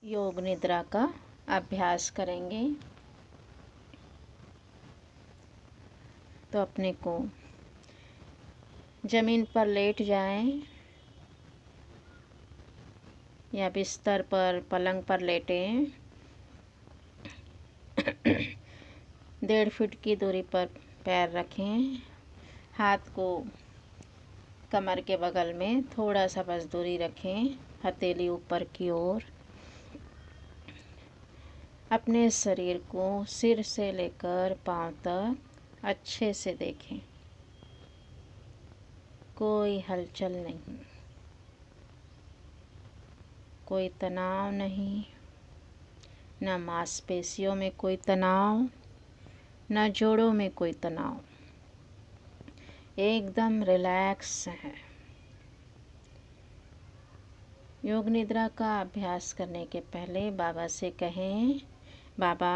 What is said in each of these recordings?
योग निद्रा का अभ्यास करेंगे। तो अपने को ज़मीन पर लेट जाएं या बिस्तर पर पलंग पर लेटें। 1.5 फीट की दूरी पर पैर रखें। हाथ को कमर के बगल में थोड़ा सा बस दूरी रखें, हथेली ऊपर की ओर। अपने शरीर को सिर से लेकर पांव तक अच्छे से देखें। कोई हलचल नहीं, कोई तनाव नहीं, न मांसपेशियों में कोई तनाव, न जोड़ों में कोई तनाव। एकदम रिलैक्स है। योग निद्रा का अभ्यास करने के पहले बाबा से कहें, बाबा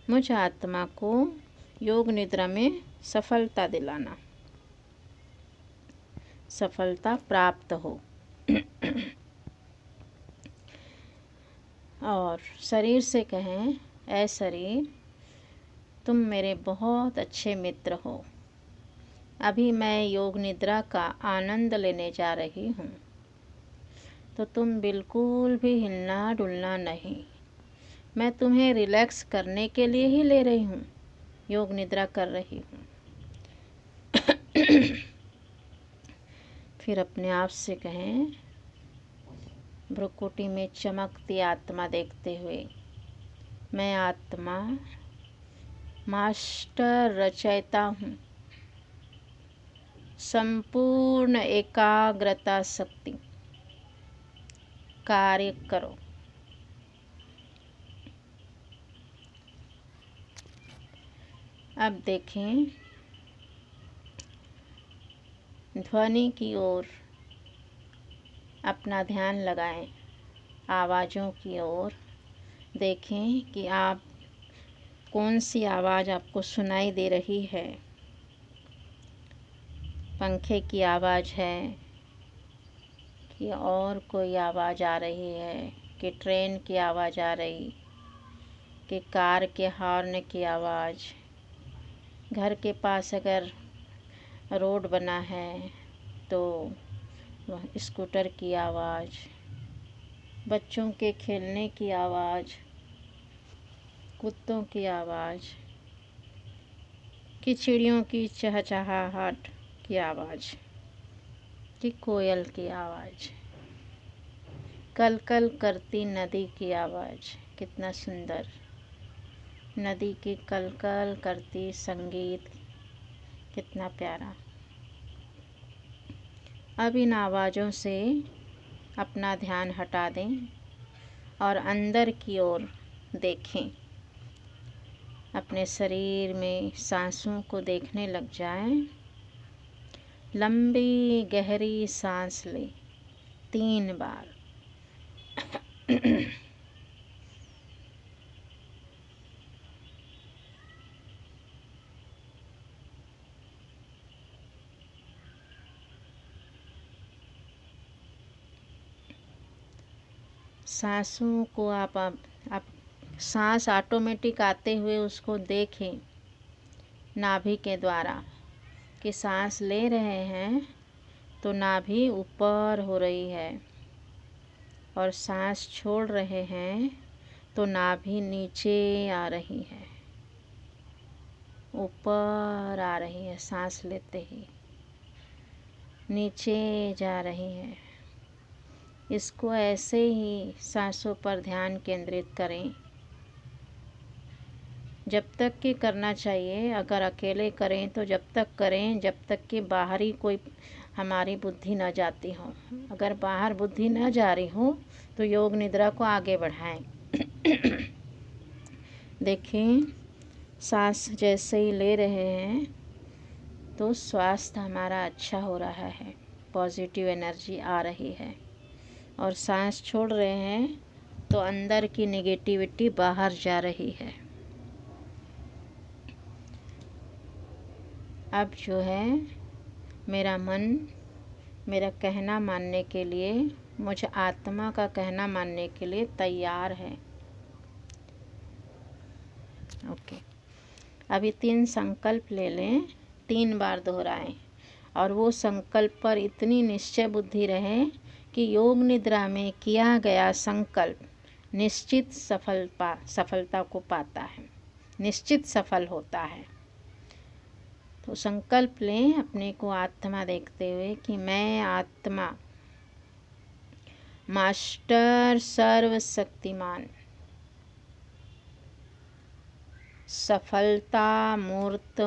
मुझ आत्मा को योग निद्रा में सफलता दिलाना, सफलता प्राप्त हो। और शरीर से कहें, ऐ शरीर तुम मेरे बहुत अच्छे मित्र हो। अभी मैं योग निद्रा का आनंद लेने जा रही हूँ, तो तुम बिल्कुल भी हिलना डुलना नहीं। मैं तुम्हें रिलैक्स करने के लिए ही ले रही हूँ, योग निद्रा कर रही हूँ। फिर अपने आप से कहें, भ्रुकुटी में चमकती आत्मा देखते हुए, मैं आत्मा मास्टर रचयिता हूँ। संपूर्ण एकाग्रता शक्ति कार्य करो। अब देखें, ध्वनि की ओर अपना ध्यान लगाएं। आवाज़ों की ओर देखें कि आप कौन सी आवाज़ आपको सुनाई दे रही है। पंखे की आवाज़ है कि और कोई आवाज़ आ रही है, कि ट्रेन की आवाज़ आ रही, कि कार के हॉर्न की आवाज़। घर के पास अगर रोड बना है तो वह स्कूटर की आवाज़, बच्चों के खेलने की आवाज़, कुत्तों की आवाज़, कि चिड़ियों की चहचहाहट की आवाज़, कि कोयल की आवाज़, कल कल करती नदी की आवाज़। कितना सुंदर नदी की कल कल करती संगीत, कितना प्यारा। अब इन आवाज़ों से अपना ध्यान हटा दें और अंदर की ओर देखें। अपने शरीर में सांसों को देखने लग जाएं। लंबी गहरी सांस लें 3 बार। सांसों को आप सांस ऑटोमेटिक आते हुए उसको देखें नाभि के द्वारा, कि सांस ले रहे हैं तो नाभि ऊपर हो रही है, और सांस छोड़ रहे हैं तो नाभि नीचे आ रही है, ऊपर आ रही है। सांस लेते ही नीचे जा रही है। इसको ऐसे ही सांसों पर ध्यान केंद्रित करें जब तक कि करना चाहिए। अगर अकेले करें तो जब तक करें जब तक कि बाहरी कोई हमारी बुद्धि न जाती हो। अगर बाहर बुद्धि न जा रही हो तो योग निद्रा को आगे बढ़ाएं। देखें, सांस जैसे ही ले रहे हैं तो स्वास्थ्य हमारा अच्छा हो रहा है, पॉजिटिव एनर्जी आ रही है। और सांस छोड़ रहे हैं तो अंदर की नेगेटिविटी बाहर जा रही है। अब जो है, मेरा मन मेरा कहना मानने के लिए मुझ आत्मा का कहना मानने के लिए तैयार है। ओके, अभी 3 संकल्प ले लें, 3 बार दोहराएं और वो संकल्प पर इतनी निश्चय बुद्धि रहे कि योग निद्रा में किया गया संकल्प निश्चित सफलता को पाता है, निश्चित सफल होता है। तो संकल्प लें अपने को आत्मा देखते हुए कि मैं आत्मा मास्टर सर्वशक्तिमान सफलता मूर्त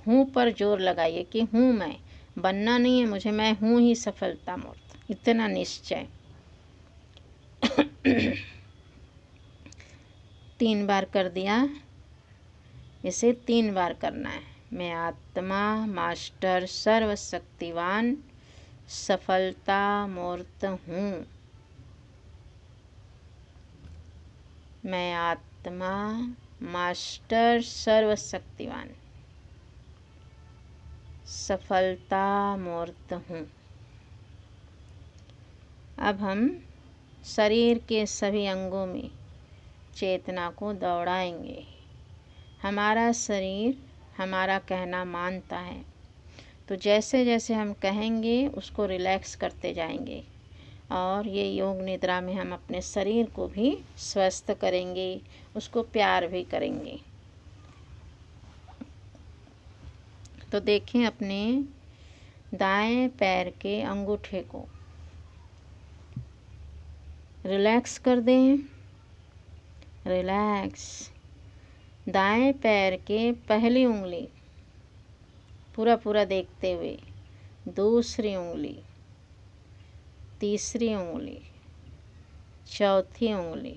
हूँ पर जोर लगाइए कि हूँ, मैं बनना नहीं है मुझे, मैं हूँ ही सफलता मूर्त, इतना निश्चय। 3 बार कर दिया, इसे 3 बार करना है। मैं आत्मा मास्टर सर्वशक्तिवान सफलता मूर्त हूँ। मैं आत्मा मास्टर सर्वशक्तिवान सफलता मूर्त हूँ। अब हम शरीर के सभी अंगों में चेतना को दौड़ाएंगे। हमारा शरीर हमारा कहना मानता है, तो जैसे जैसे हम कहेंगे उसको रिलैक्स करते जाएंगे और ये योग निद्रा में हम अपने शरीर को भी स्वस्थ करेंगे, उसको प्यार भी करेंगे। तो देखें अपने दाएं पैर के अंगूठे को रिलैक्स कर दें, रिलैक्स। दाएं पैर के पहली उंगली पूरा देखते हुए, दूसरी उंगली, तीसरी उंगली, चौथी उंगली,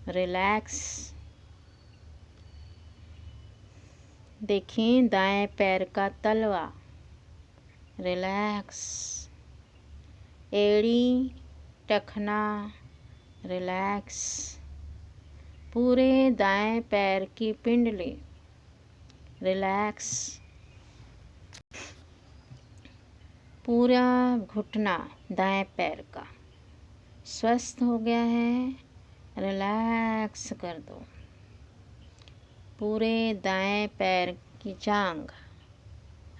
रिलैक्स। देखें दाएं पैर का तलवा, रिलैक्स। एड़ी, टखना, रिलैक्स। पूरे दाएं पैर की पिंडली, रिलैक्स। पूरा घुटना दाएं पैर का स्वस्थ हो गया है, रिलैक्स कर दो। पूरे दाएं पैर की जांघ,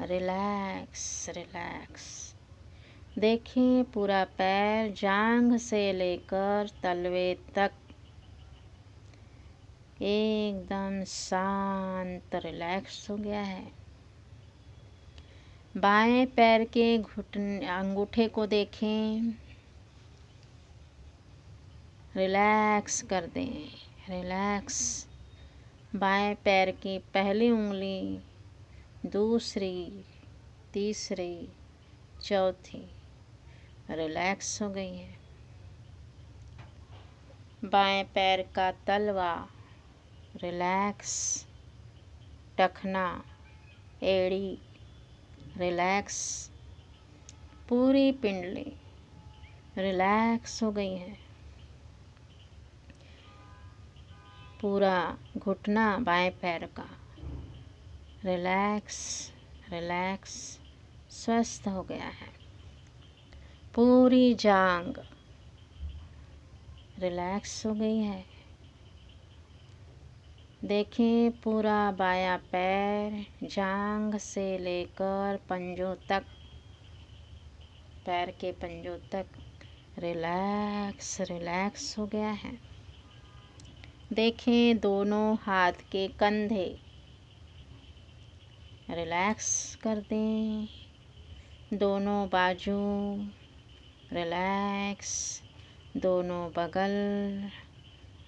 रिलैक्स रिलैक्स। देखिए पूरा पैर जांघ से लेकर तलवे तक एकदम शांत रिलैक्स हो गया है। बाएं पैर के अंगूठे को देखें, रिलैक्स कर दें, रिलैक्स। बाएं पैर की पहली उंगली, दूसरी, तीसरी, चौथी, रिलैक्स हो गई है। बाएं पैर का तलवा, रिलैक्स। टखना, एड़ी, रिलैक्स। पूरी पिंडली रिलैक्स हो गई है। पूरा घुटना बाएं पैर का रिलैक्स रिलैक्स स्वस्थ हो गया है। पूरी जांघ रिलैक्स हो गई है। देखें पूरा बायां पैर जांघ से लेकर पंजों तक, पैर के पंजों तक रिलैक्स रिलैक्स हो गया है। देखें दोनों हाथ के कंधे, रिलैक्स कर दें। दोनों बाजू रिलैक्स, दोनों बगल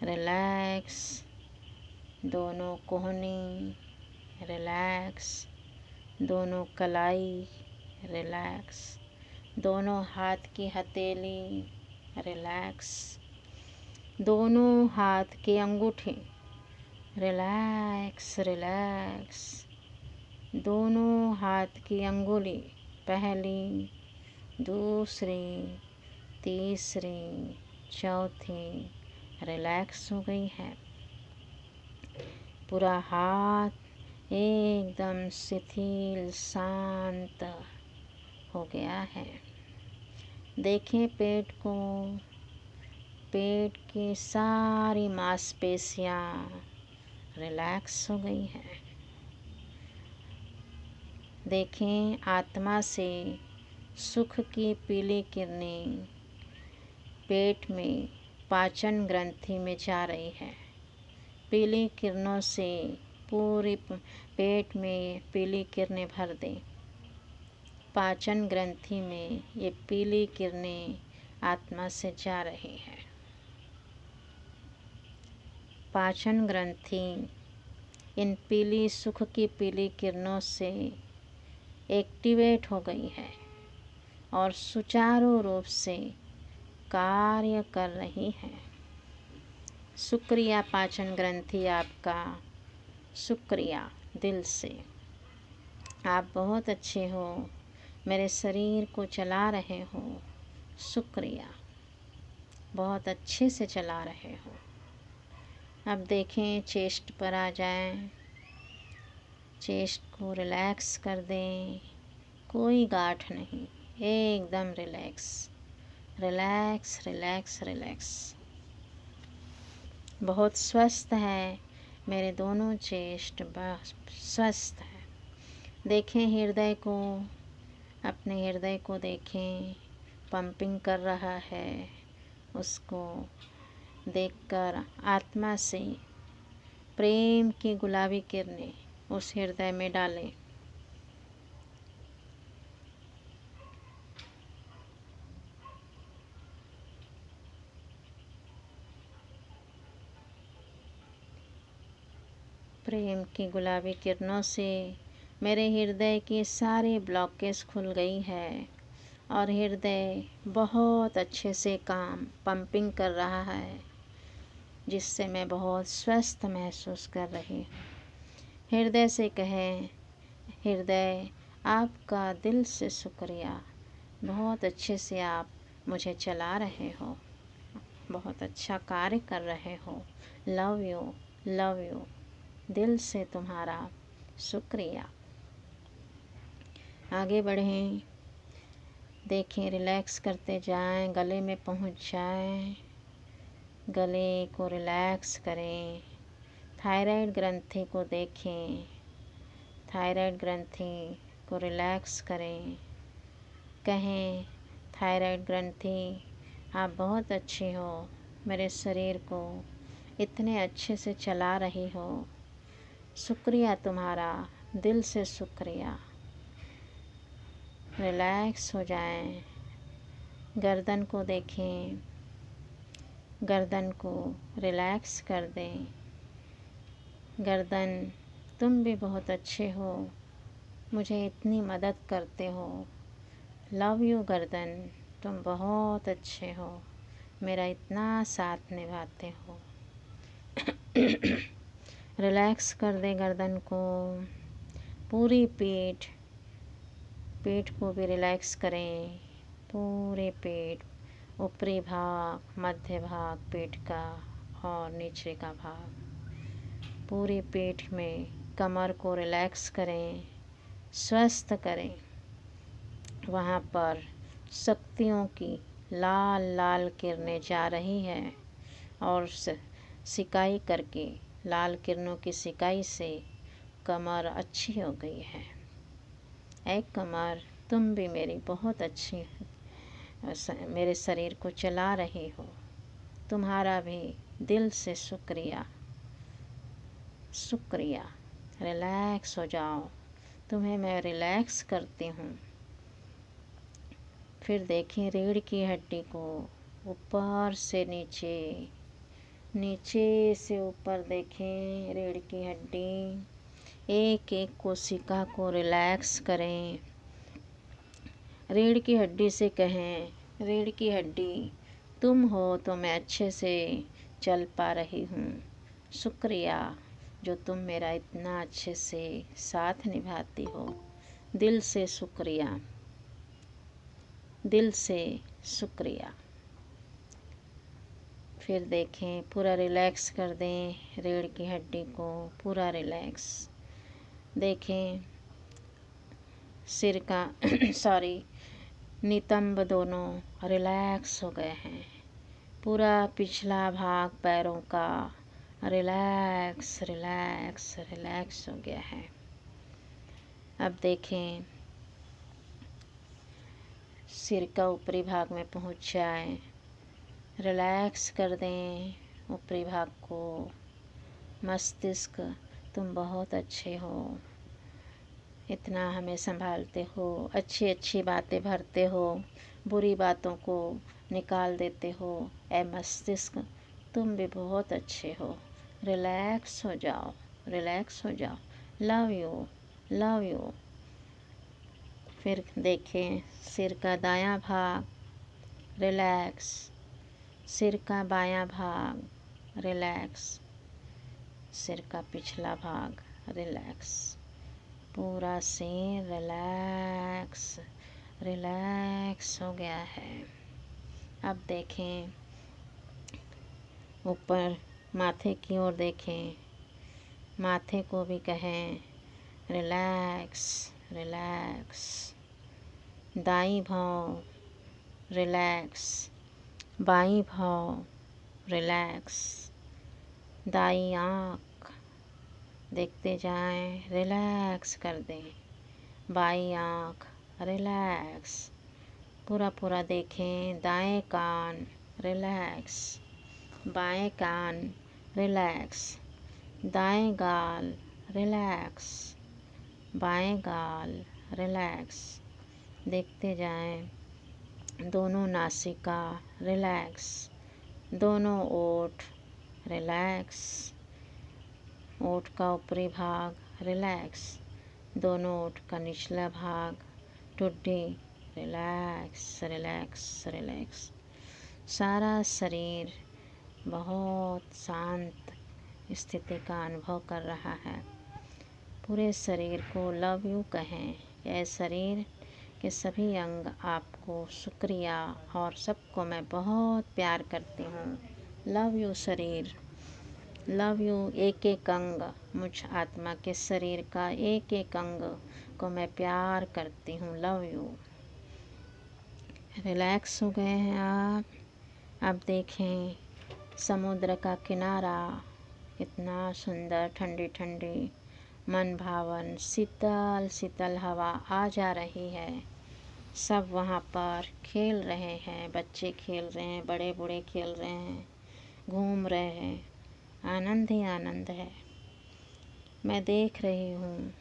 रिलैक्स, दोनों कोहनी रिलैक्स, दोनों कलाई रिलैक्स, दोनों हाथ की हथेली रिलैक्स, दोनों हाथ के अंगूठे रिलैक्स रिलैक्स, दोनों हाथ की अंगुली पहली, दूसरी, तीसरी, चौथी रिलैक्स हो गई है। पूरा हाथ एकदम शिथिल शांत हो गया है। देखें पेट को, पेट की सारी मांसपेशियाँ रिलैक्स हो गई हैं। देखें आत्मा से सुख की पीली किरणें पेट में पाचन ग्रंथि में जा रही है। पीली किरणों से पूरी पेट में पीली किरणें भर दें। पाचन ग्रंथि में ये पीली किरणें आत्मा से जा रही हैं। पाचन ग्रंथि इन पीली सुख की पीली किरणों से एक्टिवेट हो गई है और सुचारू रूप से कार्य कर रही है। शुक्रिया पाचन ग्रंथि आपका, शुक्रिया दिल से। आप बहुत अच्छे हो, मेरे शरीर को चला रहे हो, शुक्रिया, बहुत अच्छे से चला रहे हो। अब देखें चेस्ट पर आ जाएं, चेस्ट को रिलैक्स कर दें, कोई गांठ नहीं, एकदम रिलैक्स रिलैक्स रिलैक्स रिलैक्स। बहुत स्वस्थ है मेरे दोनों चेस्ट, बस स्वस्थ है। देखें हृदय को, अपने हृदय को देखें, पंपिंग कर रहा है, उसको देखकर आत्मा से प्रेम की गुलाबी किरणें उस हृदय में डालें। प्रेम की गुलाबी किरणों से मेरे हृदय की सारी ब्लॉकेज खुल गई है और हृदय बहुत अच्छे से पंपिंग कर रहा है, जिससे मैं बहुत स्वस्थ महसूस कर रही हूँ। हृदय से कहें, हृदय आपका दिल से शुक्रिया, बहुत अच्छे से आप मुझे चला रहे हो, बहुत अच्छा कार्य कर रहे हो, लव यू, दिल से तुम्हारा शुक्रिया। आगे बढ़ें, देखें रिलैक्स करते जाएं, गले में पहुंच जाएं, गले को रिलैक्स करें। थायराइड ग्रंथि को देखें, थायराइड ग्रंथि को रिलैक्स करें। कहें थायराइड ग्रंथि आप बहुत अच्छी हो, मेरे शरीर को इतने अच्छे से चला रही हो, शुक्रिया तुम्हारा, दिल से शुक्रिया। रिलैक्स हो जाएं। गर्दन को देखें, गर्दन को रिलैक्स कर दें। गर्दन तुम भी बहुत अच्छे हो, मुझे इतनी मदद करते हो, लव यू गर्दन, तुम बहुत अच्छे हो, मेरा इतना साथ निभाते हो। रिलैक्स कर दे गर्दन को, पूरी पीठ को भी रिलैक्स करें। पूरे पेट, ऊपरी भाग, मध्य भाग पेट का और नीचे का भाग, पूरी पीठ में कमर को रिलैक्स करें, स्वस्थ करें। वहाँ पर शक्तियों की लाल लाल किरणें जा रही हैं और सिकाई करके लाल किरणों की सिकाई से कमर अच्छी हो गई है। ऐ कमर, तुम भी मेरी बहुत अच्छी मेरे शरीर को चला रही हो, तुम्हारा भी दिल से शुक्रिया, शुक्रिया। रिलैक्स हो जाओ, तुम्हें मैं रिलैक्स करती हूँ। फिर देखें रीढ़ की हड्डी को, ऊपर से नीचे, नीचे से ऊपर देखें रीढ़ की हड्डी, एक एक कोशिका को रिलैक्स करें। रीढ़ की हड्डी से कहें, रीढ़ की हड्डी तुम हो तो मैं अच्छे से चल पा रही हूँ, शुक्रिया जो तुम मेरा इतना अच्छे से साथ निभाती हो, दिल से शुक्रिया, दिल से शुक्रिया। फिर देखें पूरा रिलैक्स कर दें रीढ़ की हड्डी को, पूरा रिलैक्स। देखें सिर का नितंब दोनों रिलैक्स हो गए हैं। पूरा पिछला भाग पैरों का रिलैक्स रिलैक्स रिलैक्स हो गया है। अब देखें सिर का ऊपरी भाग में पहुंच जाए, रिलैक्स कर दें ऊपरी भाग को। मस्तिष्क, तुम बहुत अच्छे हो, इतना हमें संभालते हो, अच्छी अच्छी बातें भरते हो, बुरी बातों को निकाल देते हो। ए मस्तिष्क, तुम भी बहुत अच्छे हो। रिलैक्स हो जाओ, रिलैक्स हो जाओ। Love you, love you. फिर देखें सिर का दायां भाग रिलैक्स, सिर का बायां भाग रिलैक्स, सिर का पिछला भाग रिलैक्स, पूरा सिर रिलैक्स रिलैक्स हो गया है। अब देखें ऊपर माथे की ओर देखें, माथे को भी कहें रिलैक्स रिलैक्स। दाईं भौं रिलैक्स, बाईं भौं रिलैक्स, दाईं आँख देखते जाएं, रिलैक्स कर दें। बाईं आँख रिलैक्स, पूरा पूरा देखें। दाएं कान रिलैक्स, बाएं कान रिलैक्स, दाएं गाल रिलैक्स, बाएं गाल रिलैक्स, देखते जाएं। दोनों नासिका रिलैक्स, दोनों ओठ रिलैक्स, ओठ का ऊपरी भाग रिलैक्स, दोनों ओठ का निचला भाग ठुड्डी रिलैक्स रिलैक्स रिलैक्स। सारा शरीर बहुत शांत स्थिति का अनुभव कर रहा है। पूरे शरीर को लव यू कहें। यह शरीर के सभी अंग आपको शुक्रिया, और सबको मैं बहुत प्यार करती हूँ। लव यू शरीर, लव यू। एक एक अंग, मुझ आत्मा के शरीर का एक एक अंग को मैं प्यार करती हूँ। Love you. रिलैक्स हो गए हैं आप। अब देखें समुद्र का किनारा, कितना सुंदर, ठंडी ठंडी मन भावन शीतल शीतल हवा आ जा रही है। सब वहाँ पर खेल रहे हैं, बच्चे खेल रहे हैं, बड़े बूढ़े खेल रहे हैं, घूम रहे हैं, आनंद ही आनंद है। मैं देख रही हूँ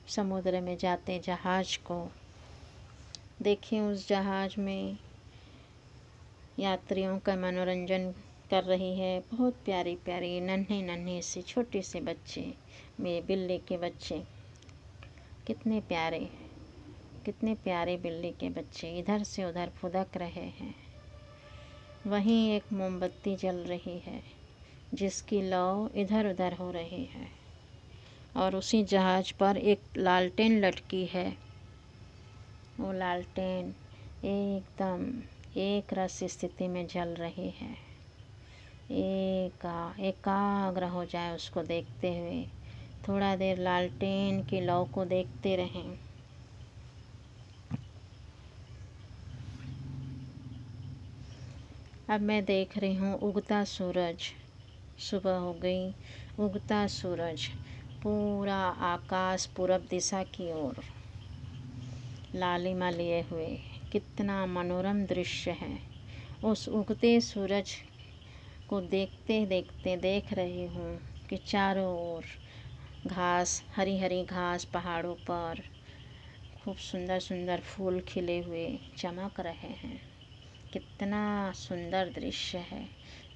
समुद्र में जाते जहाज को। देखिए उस जहाज में यात्रियों का मनोरंजन कर रही है बहुत प्यारी प्यारी नन्हे नन्हे से छोटे से बच्चे। मेरे बिल्ली के बच्चे कितने प्यारे, कितने प्यारे बिल्ली के बच्चे इधर से उधर फुदक रहे हैं। वहीं एक मोमबत्ती जल रही है जिसकी लौ इधर उधर हो रही है, और उसी जहाज पर एक लालटेन लटकी है। वो लालटेन एकदम एक रस स्थिति में जल रही है। एकाग्र हो जाए उसको देखते हुए। थोड़ा देर लालटेन की लौ को देखते रहें। अब मैं देख रही हूँ उगता सूरज। सुबह हो गई, उगता सूरज पूरा आकाश पूरब दिशा की ओर लालिमा लिए हुए, कितना मनोरम दृश्य है। उस उगते सूरज को देखते देखते देख रही हूँ कि चारों ओर घास, हरी हरी घास, पहाड़ों पर खूब सुंदर सुंदर फूल खिले हुए चमक रहे हैं। कितना सुंदर दृश्य है।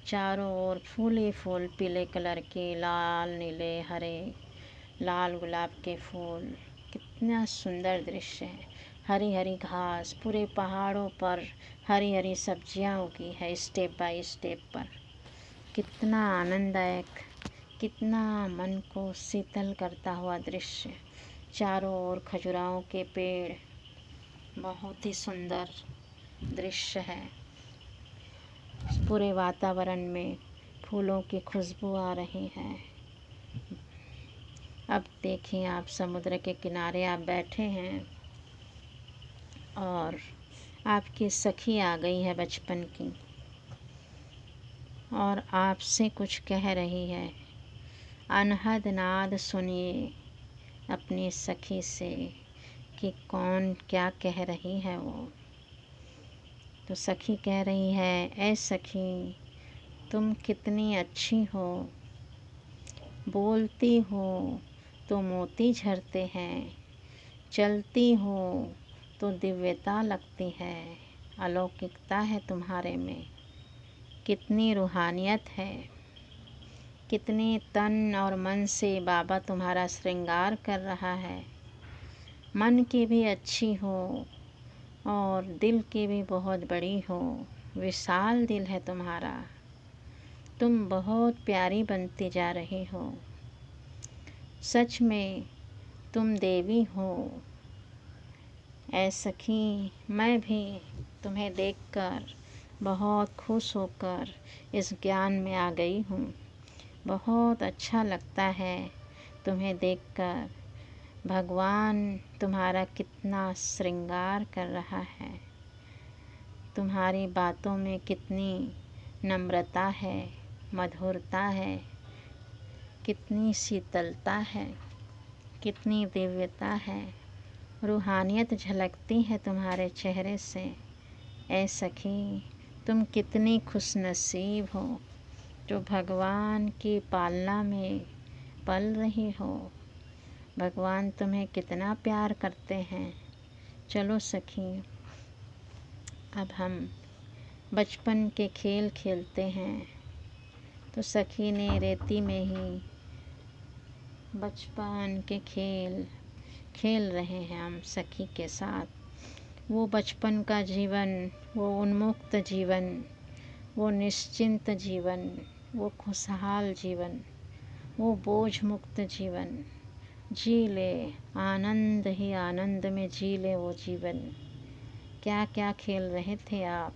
चारों ओर फूल ही फूल, पीले कलर के, लाल नीले हरे, लाल गुलाब के फूल। कितना सुंदर दृश्य है। हरी हरी घास, पूरे पहाड़ों पर हरी हरी सब्जियां उगी है स्टेप बाय स्टेप पर। कितना आनंददायक, कितना मन को शीतल करता हुआ दृश्य। चारों ओर खजुराहों के पेड़, बहुत ही सुंदर दृश्य है। पूरे वातावरण में फूलों की खुशबू आ रही है। अब देखिए आप समुद्र के किनारे आप बैठे हैं और आपकी सखी आ गई है बचपन की और आपसे कुछ कह रही है। अनहद नाद सुनिए अपनी सखी से कि कौन क्या कह रही है वो। तो सखी कह रही है, ऐ सखी तुम कितनी अच्छी हो, बोलती हो तो मोती झरते हैं, चलती हो तो दिव्यता लगती है, अलौकिकता है तुम्हारे में, कितनी रूहानियत है, कितने तन और मन से बाबा तुम्हारा श्रृंगार कर रहा है। मन की भी अच्छी हो और दिल की भी बहुत बड़ी हो, विशाल दिल है तुम्हारा, तुम बहुत प्यारी बनती जा रही हो। सच में तुम देवी हो। ऐ सखी मैं भी तुम्हें देखकर बहुत खुश होकर इस ज्ञान में आ गई हूँ। बहुत अच्छा लगता है तुम्हें देखकर। भगवान तुम्हारा कितना श्रृंगार कर रहा है, तुम्हारी बातों में कितनी नम्रता है, मधुरता है, कितनी शीतलता है, कितनी दिव्यता है, रूहानियत झलकती है तुम्हारे चेहरे से। ऐ सखी तुम कितनी खुशनसीब हो जो भगवान की पालना में पल रही हो। भगवान तुम्हें कितना प्यार करते हैं। चलो सखी अब हम बचपन के खेल खेलते हैं। तो सखी ने रेती में ही बचपन के खेल खेल रहे हैं हम सखी के साथ। वो बचपन का जीवन, वो उन्मुक्त जीवन, वो निश्चिंत जीवन, वो खुशहाल जीवन, वो बोझ मुक्त जीवन जी ले, आनंद ही आनंद में जी ले वो जीवन। क्या क्या खेल रहे थे आप।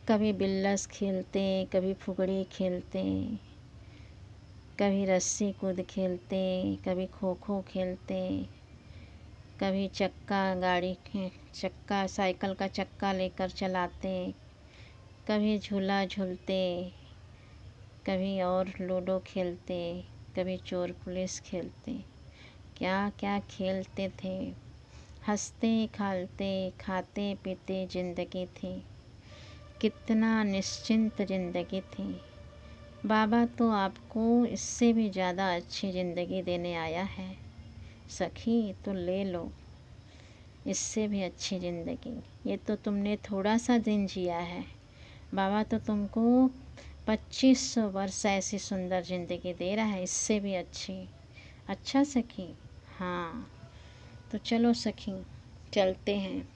कभी बिल्लस खेलते, कभी फुगड़ी खेलते, कभी रस्सी कूद खेलते, कभी खो खो खेलते, कभी चक्का गाड़ी चक्का साइकिल का चक्का लेकर चलाते, कभी झूला झूलते, कभी और लूडो खेलते, कभी चोर पुलिस खेलते। क्या क्या खेलते थे। हंसते खालते खाते पीते ज़िंदगी थी, कितना निश्चिंत ज़िंदगी थी। बाबा तो आपको इससे भी ज़्यादा अच्छी ज़िंदगी देने आया है। सखी तो ले लो इससे भी अच्छी ज़िंदगी। ये तो तुमने थोड़ा सा दिन जिया है, बाबा तो तुमको 2500 वर्ष ऐसी सुंदर ज़िंदगी दे रहा है, इससे भी अच्छी। अच्छा सखी, हाँ तो चलो सखी चलते हैं।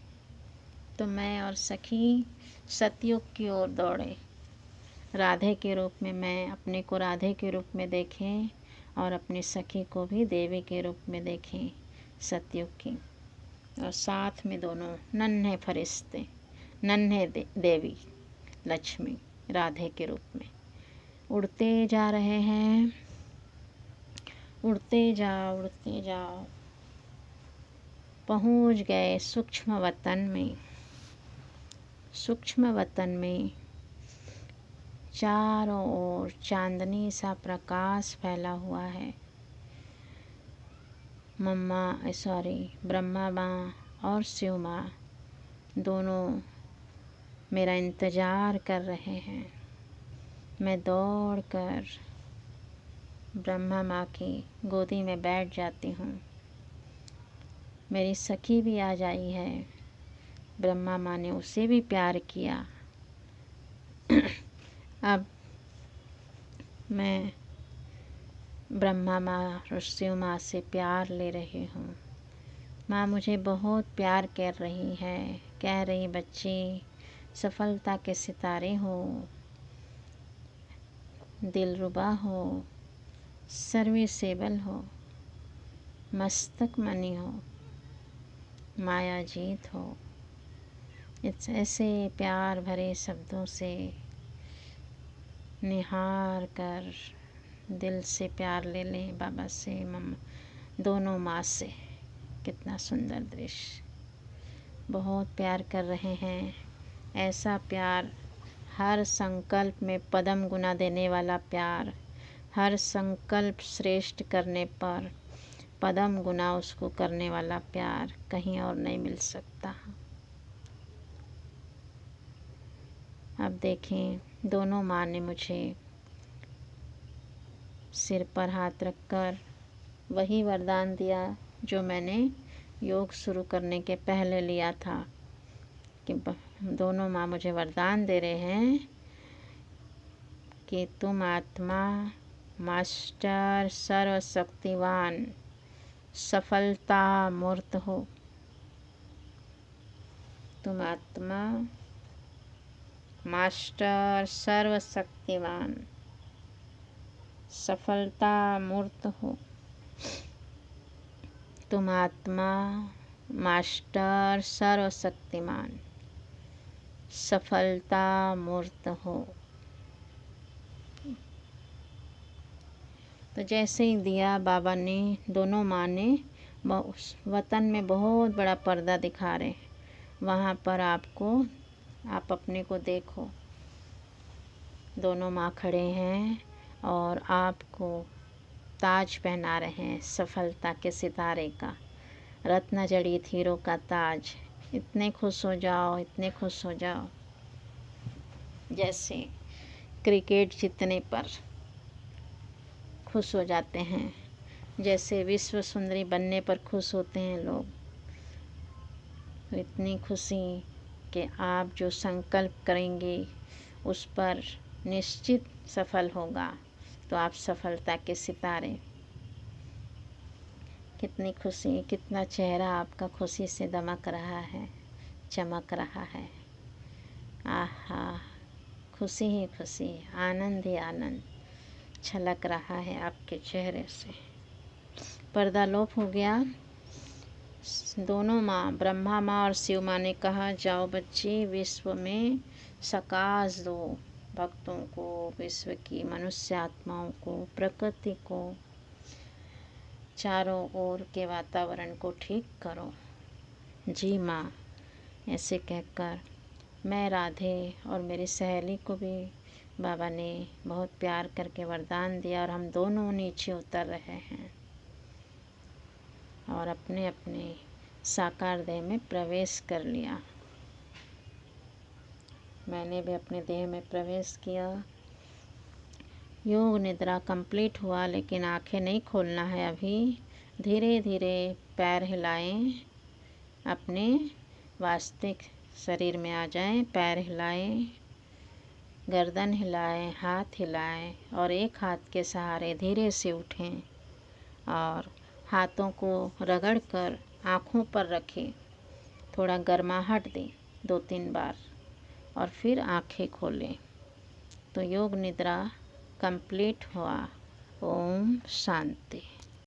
तो मैं और सखी सतयुग की ओर दौड़े। राधे के रूप में मैं अपने को राधे के रूप में देखें और अपनी सखी को भी देवी के रूप में देखें, सतयुग की। और साथ में दोनों नन्हे फरिश्ते, नन्हे देवी लक्ष्मी राधे के रूप में उड़ते जा रहे हैं। उड़ते जाओ उड़ते जाओ, पहुंच गए सूक्ष्म वतन में। सूक्ष्म वतन में चारों ओर चांदनी सा प्रकाश फैला हुआ है। ब्रह्मा माँ और शिव माँ दोनों मेरा इंतज़ार कर रहे हैं। मैं दौड़कर ब्रह्मा माँ की गोदी में बैठ जाती हूँ। मेरी सखी भी आ जाई है। ब्रह्मा माँ ने उसे भी प्यार किया। अब मैं ब्रह्मा माँ और शिव माँ से प्यार ले रही हूँ। माँ मुझे बहुत प्यार कर रही है, कह रही बच्ची सफलता के सितारे हो, दिलरुबा हो, सर्विसेबल हो, मस्तक मनी हो, माया जीत हो। इस ऐसे प्यार भरे शब्दों से निहार कर दिल से प्यार ले लें बाबा से, मम्मा दोनों माँ से। कितना सुंदर दृश्य। बहुत प्यार कर रहे हैं। ऐसा प्यार, हर संकल्प में पदम गुना देने वाला प्यार, हर संकल्प श्रेष्ठ करने पर पदम गुना उसको करने वाला प्यार कहीं और नहीं मिल सकता। अब देखें, दोनों माँ ने मुझे सिर पर हाथ रखकर वही वरदान दिया जो मैंने योग शुरू करने के पहले लिया था, कि दोनों माँ मुझे वरदान दे रहे हैं कि तुम आत्मा, मास्टर, सर्वशक्तिवान, सफलता मूर्त हो। तुम आत्मा, मास्टर, सर्वशक्तिवान, सफलता मूर्त हो। तुम आत्मा, मास्टर, सर्वशक्तिमान, सफलता मूर्त हो। तो जैसे ही दिया, बाबा ने, दोनों माँ ने वतन में बहुत बड़ा पर्दा दिखा रहे हैं, वहाँ पर आप अपने को देखो। दोनों माँ खड़े हैं और आपको ताज पहना रहे हैं, सफलता के सितारे का, रत्न जड़ित हीरो का ताज। इतने खुश हो जाओ, इतने खुश हो जाओ, जैसे क्रिकेट जीतने पर खुश हो जाते हैं, जैसे विश्व सुंदरी बनने पर खुश होते हैं लोग। तो इतनी खुशी कि आप जो संकल्प करेंगे उस पर निश्चित सफल होगा। तो आप सफलता के सितारे। कितनी खुशी, कितना चेहरा आपका खुशी से दमक रहा है, चमक रहा है। आहा, खुशी ही खुशी, आनंद ही आनंद छलक रहा है आपके चेहरे से। पर्दा लोप हो गया। दोनों माँ, ब्रह्मा माँ और शिव माँ ने कहा, जाओ बच्चे, विश्व में सकाश दो भक्तों को, विश्व की मनुष्य आत्माओं को, प्रकृति को, चारों ओर के वातावरण को ठीक करो। जी माँ, ऐसे कहकर मैं, राधे और मेरी सहेली को भी बाबा ने बहुत प्यार करके वरदान दिया और हम दोनों नीचे उतर रहे हैं और अपने अपने साकार देह में प्रवेश कर लिया। मैंने भी अपने देह में प्रवेश किया। योग निद्रा कंप्लीट हुआ, लेकिन आंखें नहीं खोलना है अभी। धीरे धीरे पैर हिलाएं, अपने वास्तविक शरीर में आ जाएं। पैर हिलाएं, गर्दन हिलाएं, हाथ हिलाएं और एक हाथ के सहारे धीरे से उठें और हाथों को रगड़कर आँखों पर रखें। थोड़ा गर्माहट दें 2-3 बार और फिर आँखें खोलें। तो योग निद्रा कंप्लीट हुआ। ओम शांति।